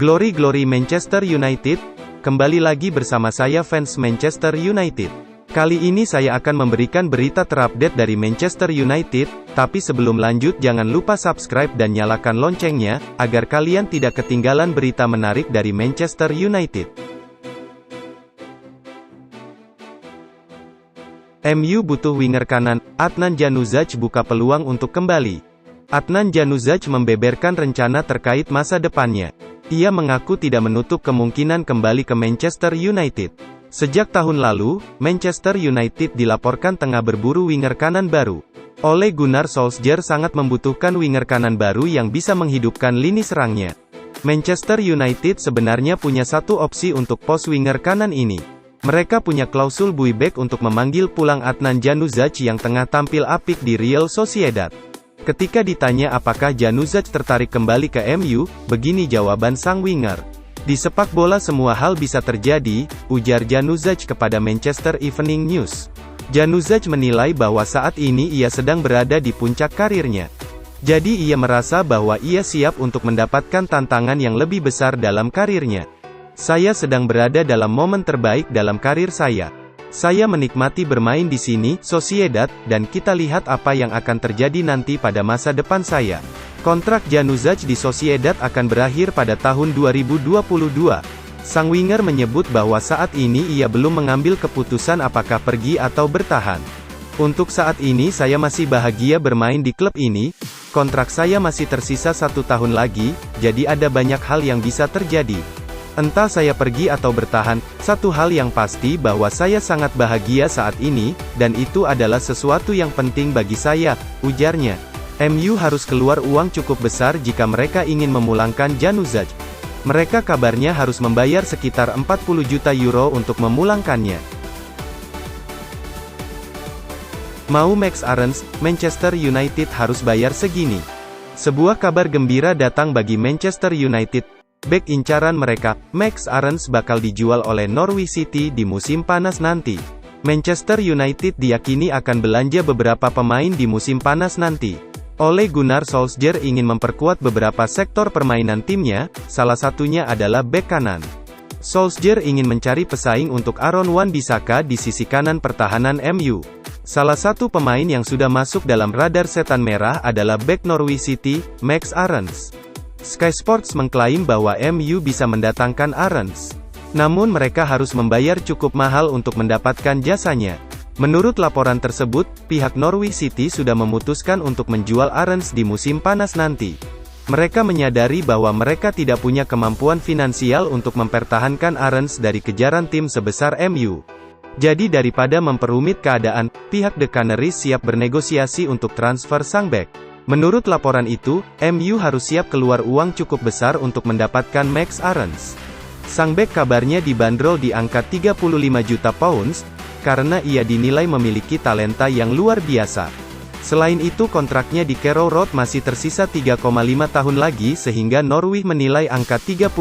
Glory Manchester United, kembali lagi bersama saya fans Manchester United. Kali ini saya akan memberikan berita terupdate dari Manchester United, tapi sebelum lanjut jangan lupa subscribe dan nyalakan loncengnya, agar kalian tidak ketinggalan berita menarik dari Manchester United. MU butuh winger kanan, Adnan Januzaj buka peluang untuk kembali. Adnan Januzaj membeberkan rencana terkait masa depannya. Ia mengaku tidak menutup kemungkinan kembali ke Manchester United. Sejak tahun lalu, Manchester United dilaporkan tengah berburu winger kanan baru. Ole Gunnar Solskjaer sangat membutuhkan winger kanan baru yang bisa menghidupkan lini serangnya. Manchester United sebenarnya punya satu opsi untuk pos winger kanan ini. Mereka punya klausul buyback untuk memanggil pulang Adnan Januzaj yang tengah tampil apik di Real Sociedad. Ketika ditanya apakah Januzaj tertarik kembali ke MU, begini jawaban sang winger. Di sepak bola semua hal bisa terjadi, ujar Januzaj kepada Manchester Evening News. Januzaj menilai bahwa saat ini ia sedang berada di puncak karirnya. Jadi ia merasa bahwa ia siap untuk mendapatkan tantangan yang lebih besar dalam karirnya. Saya sedang berada dalam momen terbaik dalam karir saya. Saya menikmati bermain di sini, Sociedad, dan kita lihat apa yang akan terjadi nanti pada masa depan saya. Kontrak Januzaj di Sociedad akan berakhir pada tahun 2022. Sang winger menyebut bahwa saat ini ia belum mengambil keputusan apakah pergi atau bertahan. Untuk saat ini saya masih bahagia bermain di klub ini. Kontrak saya masih tersisa 1 tahun lagi, jadi ada banyak hal yang bisa terjadi. Entah saya pergi atau bertahan, satu hal yang pasti bahwa saya sangat bahagia saat ini, dan itu adalah sesuatu yang penting bagi saya, ujarnya. MU harus keluar uang cukup besar jika mereka ingin memulangkan Januzaj. Mereka kabarnya harus membayar sekitar 40 juta euro untuk memulangkannya. Mau Max Aarons, Manchester United harus bayar segini. Sebuah kabar gembira datang bagi Manchester United. Bek incaran mereka, Max Aarons bakal dijual oleh Norwich City di musim panas nanti. Manchester United diyakini akan belanja beberapa pemain di musim panas nanti. Ole Gunnar Solskjaer ingin memperkuat beberapa sektor permainan timnya, salah satunya adalah bek kanan. Solskjaer ingin mencari pesaing untuk Aaron Wan-Bissaka di sisi kanan pertahanan MU. Salah satu pemain yang sudah masuk dalam radar setan merah adalah bek Norwich City, Max Aarons. Sky Sports mengklaim bahwa MU bisa mendatangkan Aarons. Namun mereka harus membayar cukup mahal untuk mendapatkan jasanya. Menurut laporan tersebut, pihak Norwich City sudah memutuskan untuk menjual Aarons di musim panas nanti. Mereka menyadari bahwa mereka tidak punya kemampuan finansial untuk mempertahankan Aarons dari kejaran tim sebesar MU. Jadi daripada memperumit keadaan, pihak The Canaries siap bernegosiasi untuk transfer sang bek. Menurut laporan itu, MU harus siap keluar uang cukup besar untuk mendapatkan Max Aarons. Sang bek kabarnya dibanderol di angka 35 juta pounds, karena ia dinilai memiliki talenta yang luar biasa. Selain itu kontraknya di Carrow Road masih tersisa 3,5 tahun lagi sehingga Norwich menilai angka 35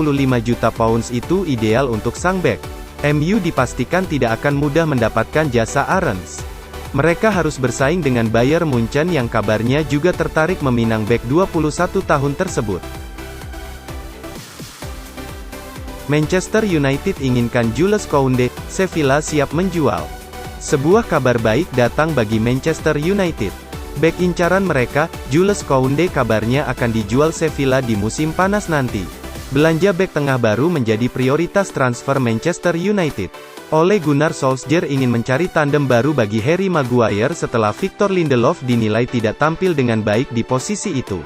juta pounds itu ideal untuk sang bek. MU dipastikan tidak akan mudah mendapatkan jasa Aarons. Mereka harus bersaing dengan Bayern Munchen yang kabarnya juga tertarik meminang bek 21 tahun tersebut. Manchester United inginkan Jules Koundé, Sevilla siap menjual. Sebuah kabar baik datang bagi Manchester United. Bek incaran mereka, Jules Koundé kabarnya akan dijual Sevilla di musim panas nanti. Belanja bek tengah baru menjadi prioritas transfer Manchester United. Ole Gunnar Solskjaer ingin mencari tandem baru bagi Harry Maguire setelah Victor Lindelof dinilai tidak tampil dengan baik di posisi itu.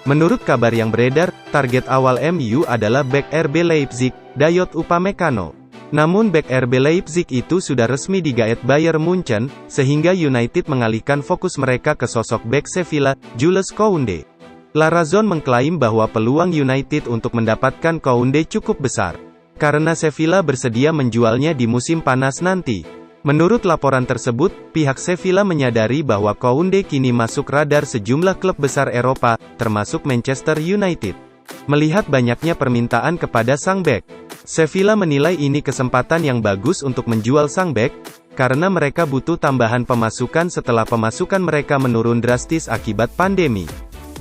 Menurut kabar yang beredar, target awal MU adalah bek RB Leipzig, Dayot Upamecano. Namun bek RB Leipzig itu sudah resmi digaet Bayern Munchen, sehingga United mengalihkan fokus mereka ke sosok bek Sevilla, Jules Koundé. La Razón mengklaim bahwa peluang United untuk mendapatkan Koundé cukup besar, karena Sevilla bersedia menjualnya di musim panas nanti. Menurut laporan tersebut, pihak Sevilla menyadari bahwa Koundé kini masuk radar sejumlah klub besar Eropa, termasuk Manchester United. Melihat banyaknya permintaan kepada sang bek, Sevilla menilai ini kesempatan yang bagus untuk menjual sang bek, karena mereka butuh tambahan pemasukan setelah pemasukan mereka menurun drastis akibat pandemi.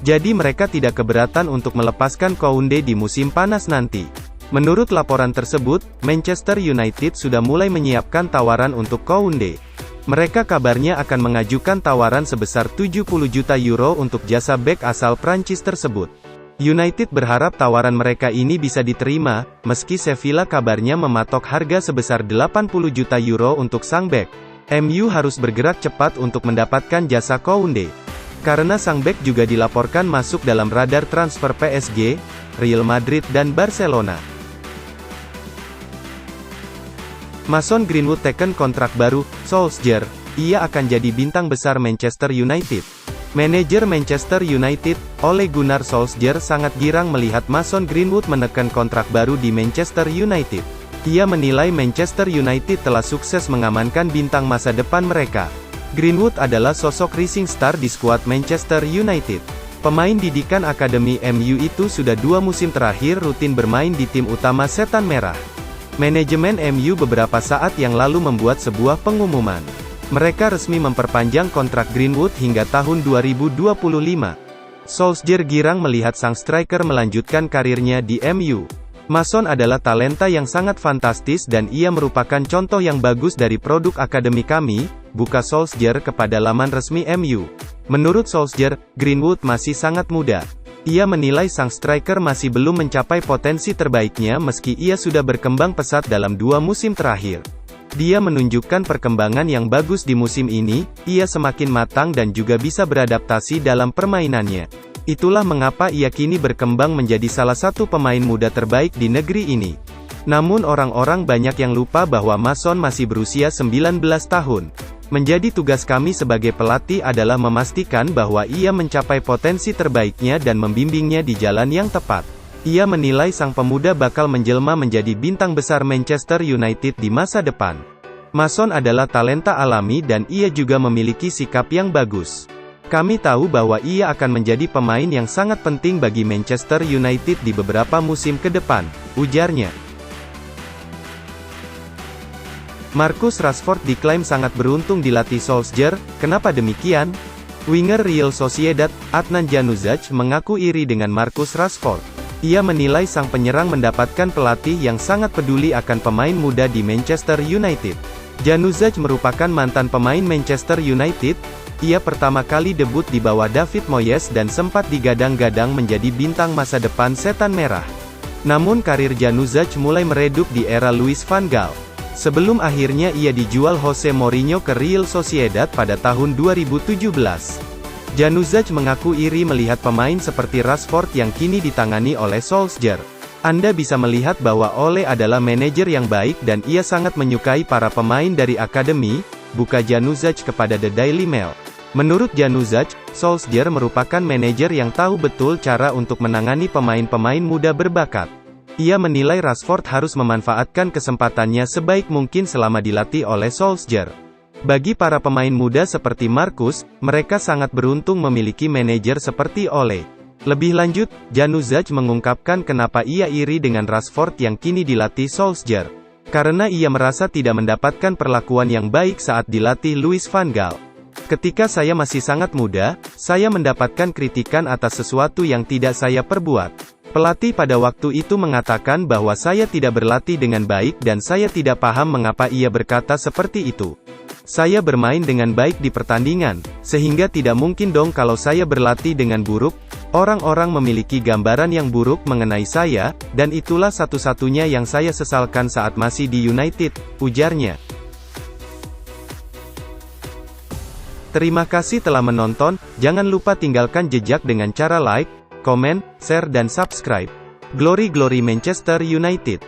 Jadi mereka tidak keberatan untuk melepaskan Koundé di musim panas nanti. Menurut laporan tersebut, Manchester United sudah mulai menyiapkan tawaran untuk Koundé. Mereka kabarnya akan mengajukan tawaran sebesar 70 juta euro untuk jasa bek asal Prancis tersebut. United berharap tawaran mereka ini bisa diterima, meski Sevilla kabarnya mematok harga sebesar 80 juta euro untuk sang bek. MU harus bergerak cepat untuk mendapatkan jasa Koundé. Karena sang bek juga dilaporkan masuk dalam radar transfer PSG, Real Madrid dan Barcelona. Mason Greenwood teken kontrak baru, Solskjaer, ia akan jadi bintang besar Manchester United. Manajer Manchester United, Ole Gunnar Solskjaer sangat girang melihat Mason Greenwood menekan kontrak baru di Manchester United. Ia menilai Manchester United telah sukses mengamankan bintang masa depan mereka. Greenwood adalah sosok rising star di skuad Manchester United. Pemain didikan Akademi MU itu sudah 2 musim terakhir rutin bermain di tim utama Setan Merah. Manajemen MU beberapa saat yang lalu membuat sebuah pengumuman. Mereka resmi memperpanjang kontrak Greenwood hingga tahun 2025. Solskjaer girang melihat sang striker melanjutkan karirnya di MU. Mason adalah talenta yang sangat fantastis dan ia merupakan contoh yang bagus dari produk akademi kami, buka Solskjaer kepada laman resmi MU. Menurut Solskjaer, Greenwood masih sangat muda. Ia menilai sang striker masih belum mencapai potensi terbaiknya meski ia sudah berkembang pesat dalam 2 musim terakhir. Dia menunjukkan perkembangan yang bagus di musim ini, ia semakin matang dan juga bisa beradaptasi dalam permainannya. Itulah mengapa ia kini berkembang menjadi salah satu pemain muda terbaik di negeri ini. Namun orang-orang banyak yang lupa bahwa Mason masih berusia 19 tahun. Menjadi tugas kami sebagai pelatih adalah memastikan bahwa ia mencapai potensi terbaiknya dan membimbingnya di jalan yang tepat. Ia menilai sang pemuda bakal menjelma menjadi bintang besar Manchester United di masa depan. Mason adalah talenta alami dan ia juga memiliki sikap yang bagus. Kami tahu bahwa ia akan menjadi pemain yang sangat penting bagi Manchester United di beberapa musim ke depan, ujarnya. Marcus Rashford diklaim sangat beruntung dilatih Solskjaer. Kenapa demikian? Winger Real Sociedad, Adnan Januzaj, mengaku iri dengan Marcus Rashford. Ia menilai sang penyerang mendapatkan pelatih yang sangat peduli akan pemain muda di Manchester United. Januzaj merupakan mantan pemain Manchester United. Ia pertama kali debut di bawah David Moyes dan sempat digadang-gadang menjadi bintang masa depan Setan Merah. Namun karir Januzaj mulai meredup di era Louis van Gaal. Sebelum akhirnya ia dijual Jose Mourinho ke Real Sociedad pada tahun 2017. Januzaj mengaku iri melihat pemain seperti Rashford yang kini ditangani oleh Solskjaer. Anda bisa melihat bahwa Ole adalah manajer yang baik dan ia sangat menyukai para pemain dari akademi, buka Januzaj kepada The Daily Mail. Menurut Januzaj, Solskjaer merupakan manajer yang tahu betul cara untuk menangani pemain-pemain muda berbakat. Ia menilai Rashford harus memanfaatkan kesempatannya sebaik mungkin selama dilatih oleh Solskjaer. Bagi para pemain muda seperti Marcus, mereka sangat beruntung memiliki manajer seperti Ole. Lebih lanjut, Januzaj mengungkapkan kenapa ia iri dengan Rashford yang kini dilatih Solskjaer. Karena ia merasa tidak mendapatkan perlakuan yang baik saat dilatih Louis van Gaal. Ketika saya masih sangat muda, saya mendapatkan kritikan atas sesuatu yang tidak saya perbuat. Pelatih pada waktu itu mengatakan bahwa saya tidak berlatih dengan baik dan saya tidak paham mengapa ia berkata seperti itu. Saya bermain dengan baik di pertandingan, sehingga tidak mungkin dong kalau saya berlatih dengan buruk. Orang-orang memiliki gambaran yang buruk mengenai saya, dan itulah satu-satunya yang saya sesalkan saat masih di United, ujarnya. Terima kasih telah menonton, jangan lupa tinggalkan jejak dengan cara like, komen, share dan subscribe. Glory Glory Manchester United.